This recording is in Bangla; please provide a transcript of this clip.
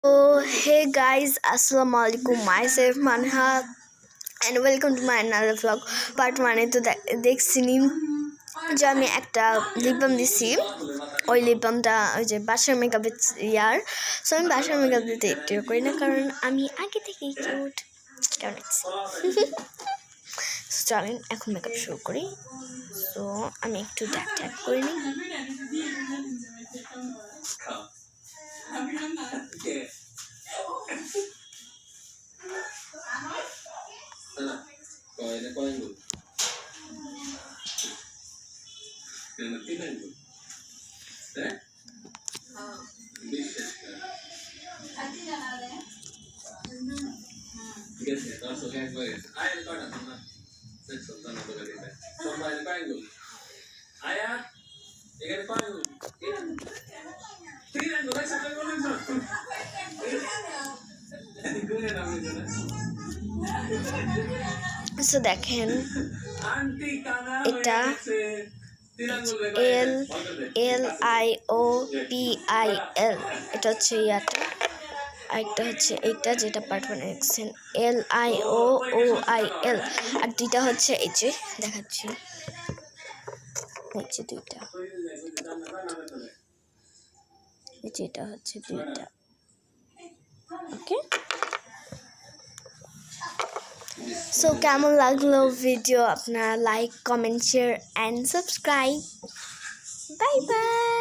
So, hey guys, Assalamu alaikum. Myself Manha, and welcome to my another vlog. Part 1 তো দেখছিনি যে আমি একটা লিপ বাম দিছি। ওই লিপ বামটা ওই যে বাসার মেকআপের সো আমি বাসার মেকআপ দিতে একটু করি না, কারণ আমি আগে থেকেই কিউট কেমন চলেন এখন মেকআপ শুরু করি। সো আমি একটু ট্যাপ করে নিই। সো দেখেন এটা LIOPIL, এটা হচ্ছে ইয়াটা, আরেকটা হচ্ছে এইটা যেটা পার্ট 1 দেখছেন LIOOIL, আর দুইটা হচ্ছে এই যে দেখাচ্ছি, এই যে দুইটা, এই যেটা হচ্ছে দুইটা। ওকে, সো কেমন লাগলো ভিডিও আপনারা like comment share and subscribe. Bye bye.